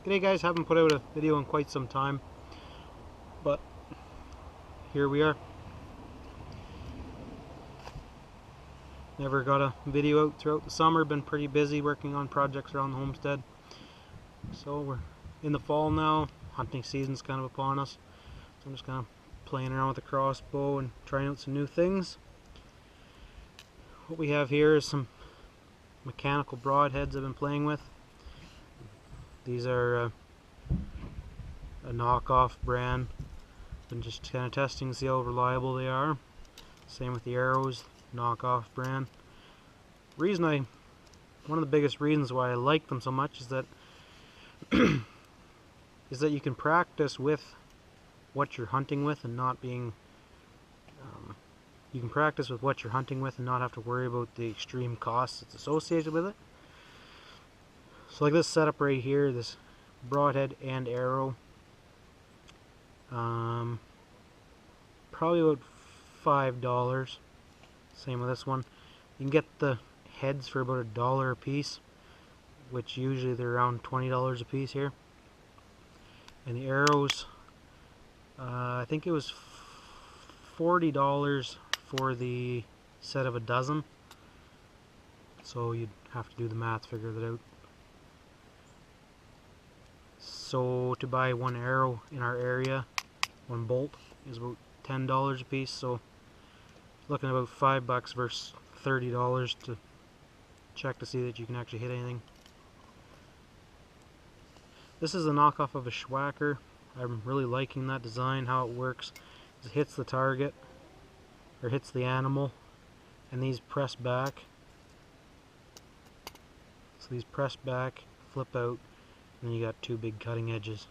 G'day guys, haven't put out a video in quite some time, but here we are. Never got a video out throughout the summer, been pretty busy working on projects around the homestead. So we're in the fall now, hunting season's kind of upon us. So I'm just kind of playing around with the crossbow and trying out some new things. What we have here is some mechanical broadheads I've been playing with. These are a knockoff brand. Been just kind of testing to see how reliable they are. Same with the arrows, knockoff brand. One of the biggest reasons why I like them so much is that you can practice with what you're hunting with and not being you can practice with what you're hunting with and not have to worry about the extreme costs that's associated with it. So like this setup right here, this broadhead and arrow, probably about $5. Same with this one. You can get the heads for about $1 a piece, which usually they're around $20 a piece here. And the arrows, I think it was $40 for the set of a dozen. So you'd have to do the math, figure that out. So to buy one arrow in our area, one bolt, is about $10 a piece. So looking at about $5 versus $30 to check to see that you can actually hit anything. This is a knockoff of a Schwacker. I'm really liking that design, how it works. It hits the target, or hits the animal, and these press back. So these press back, flip out, and then you got two big cutting edges.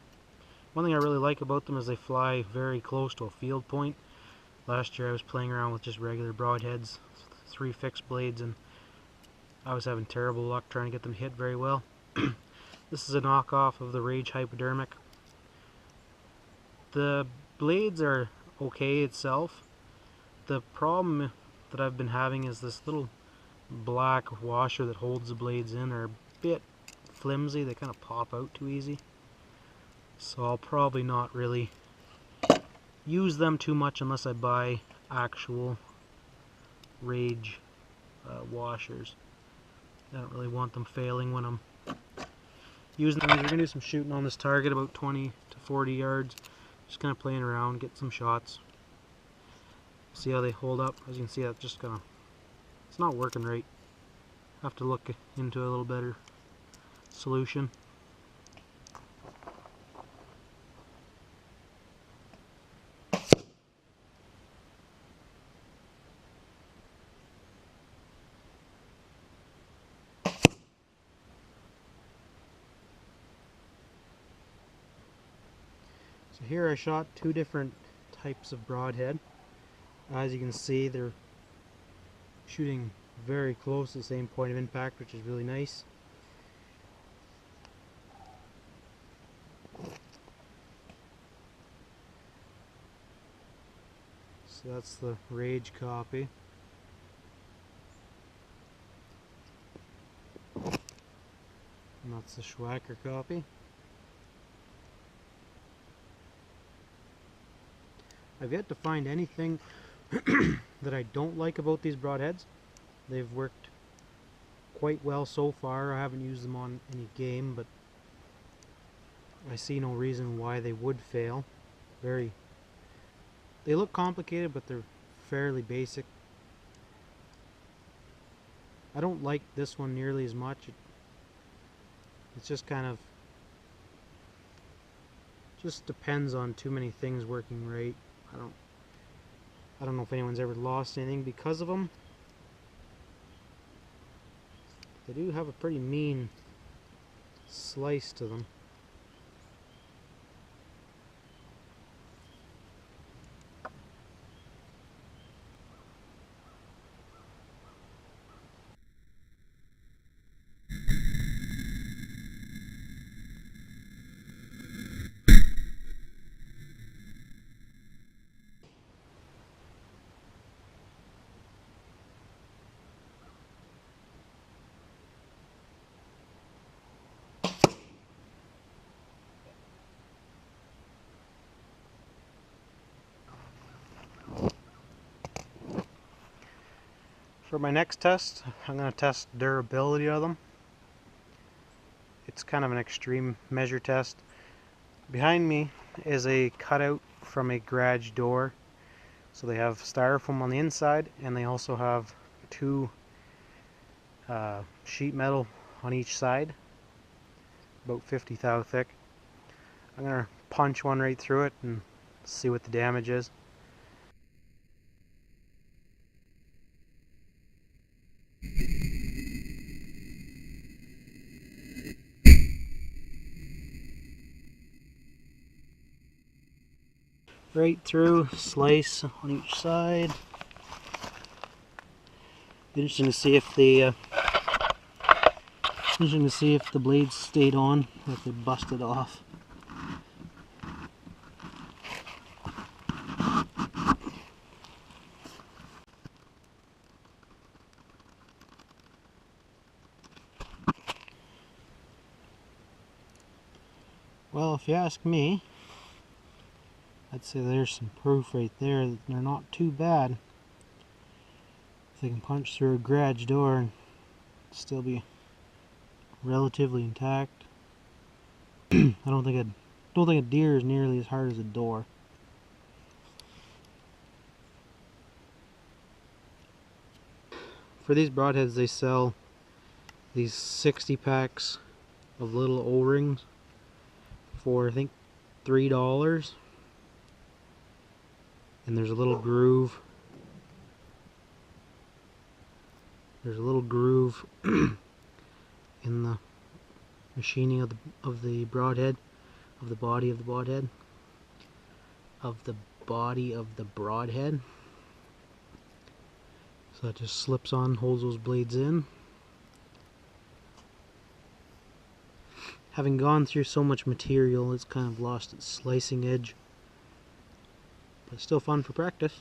One thing I really like about them is they fly very close to a field point. Last year I was playing around with just regular broadheads, 3 fixed blades, and I was having terrible luck trying to get them hit very well. This is a knockoff of the Rage Hypodermic. The blades are okay itself. The problem that I've been having is this little black washer that holds the blades in are a bit flimsy. They kind of pop out too easy. So I'll probably not really use them too much unless I buy actual Rage washers. I don't really want them failing when I'm using them. We're going to do some shooting on this target about 20 to 40 yards. Just kind of playing around, get some shots. See how they hold up. As you can see, that's just kind of, it's not working right. Have to look into a little better solution. So here I shot 2 different types of broadhead. As you can see, they're shooting very close to the same point of impact, which is really nice. So that's the Rage copy. And that's the Schwacker copy. I've yet to find anything that I don't like about these broadheads. They've worked quite well so far. I haven't used them on any game, but I see no reason why they would fail. They look complicated, but they're fairly basic. I don't like this one nearly as much. It's just kind of just depends on too many things working right. I don't know if anyone's ever lost anything because of them. They do have a pretty mean slice to them. For my next test, I'm going to test durability of them. It's kind of an extreme measure test. Behind me is a cutout from a garage door. So they have styrofoam on the inside, and they also have two sheet metal on each side, about 50 thou thick. I'm going to punch one right through it and see what the damage is. Right through, slice on each side. Interesting to see if the blades stayed on, or if they busted off. Well, if you ask me, I'd say there's some proof right there that they're not too bad. If they can punch through a garage door and still be relatively intact. I don't think a deer is nearly as hard as a door. For these broadheads, they sell these 60 packs of little O-rings for I think $3. And there's a little groove. There's a little groove in the machining of the broadhead, of the body of the broadhead, So that just slips on, holds those blades in. Having gone through so much material, it's kind of lost its slicing edge, but it's still fun for practice.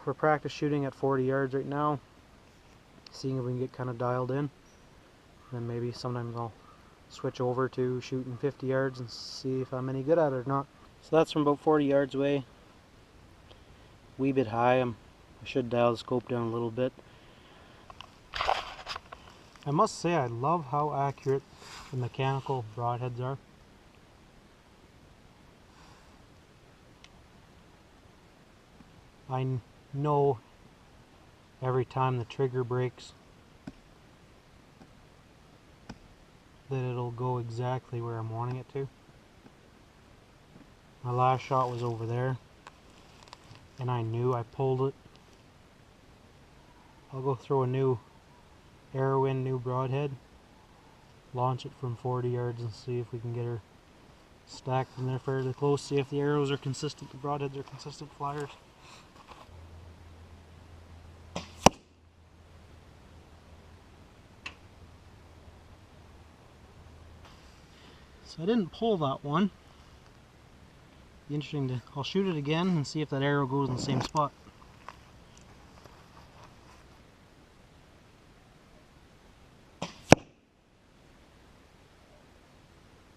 We're practice shooting at 40 yards right now, seeing if we can get kind of dialed in. Then maybe sometimes I'll switch over to shooting 50 yards and see if I'm any good at it or not. So that's from about 40 yards away. Wee bit high. I should dial the scope down a little bit. I must say I love how accurate the mechanical broadheads are. I know every time the trigger breaks that it'll go exactly where I'm wanting it to. My last shot was over there, and I knew I pulled it. I'll go throw a new arrow in, new broadhead, launch it from 40 yards and see if we can get her stacked in there fairly close, see if the arrows are consistent, the broadheads are consistent flyers. So I didn't pull that one. Be interesting to, I'll shoot it again and see if that arrow goes in the same spot.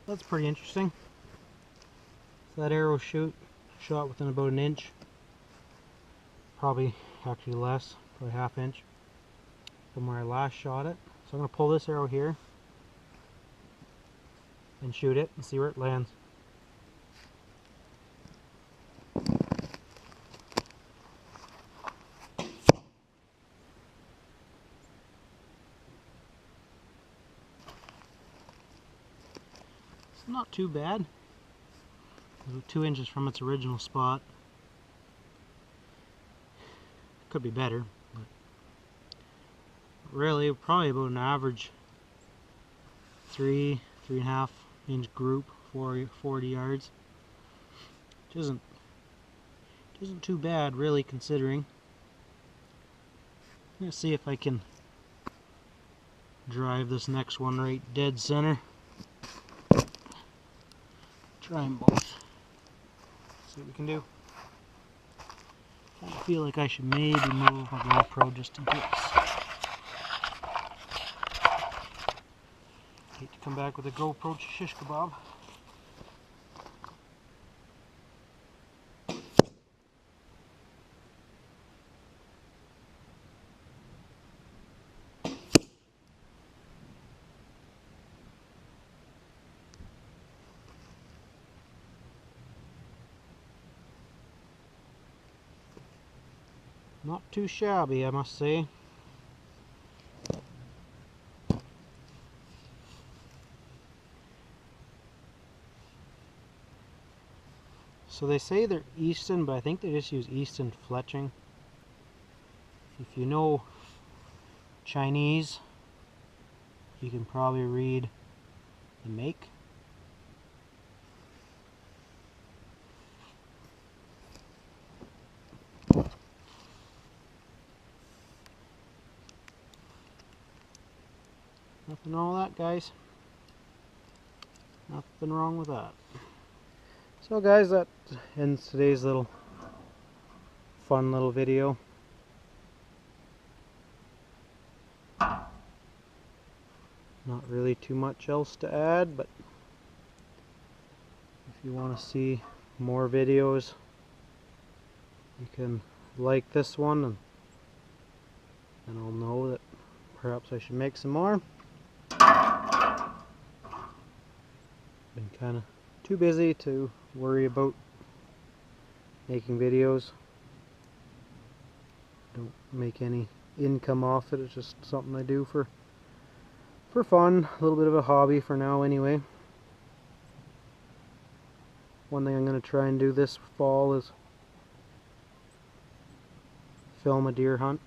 That's pretty interesting. So that arrow shot within about an inch. Probably actually less, probably half inch from where I last shot it. So I'm going to pull this arrow here and shoot it and see where it lands. It's not too bad. It was 2 inches from its original spot. Could be better, but really probably about an average 3.5 inch group for 40 yards. Which isn't too bad really, considering. I'm going to see if I can drive this next one right dead center. Try them both. See what we can do. I feel like I should maybe move my GoPro just in case. Hate to come back with a GoPro shish kebab. Not too shabby, I must say. So they say they're Easton, but I think they just use Easton fletching. If you know Chinese, you can probably read the make. Nothing wrong with that, guys. Nothing wrong with that. So guys, that ends today's fun little video. Not really too much else to add, but if you want to see more videos, you can like this one, and I'll know that perhaps I should make some more. Been kind of too busy to worry about making videos. Don't make any income off it. It's just something I do for fun, a little bit of a hobby for now anyway. One thing I'm going to try and do this fall is film a deer hunt,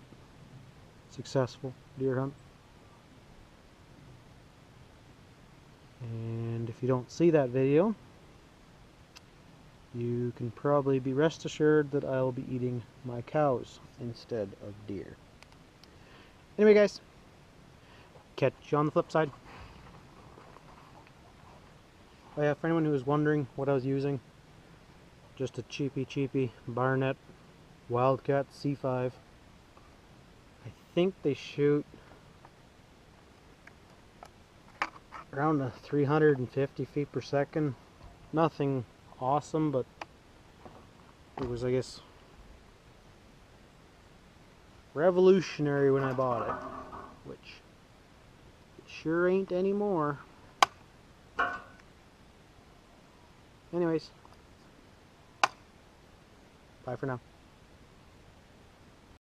successful deer hunt. And if you don't see that video, you can probably be rest assured that I'll be eating my cows instead of deer. Anyway guys, catch you on the flip side. Oh yeah, for anyone who was wondering what I was using, just a cheapy Barnett Wildcat C5. I think they shoot around 350 feet per second. Nothing awesome, but it was, I guess, revolutionary when I bought it, which it sure ain't anymore. Anyways, bye for now.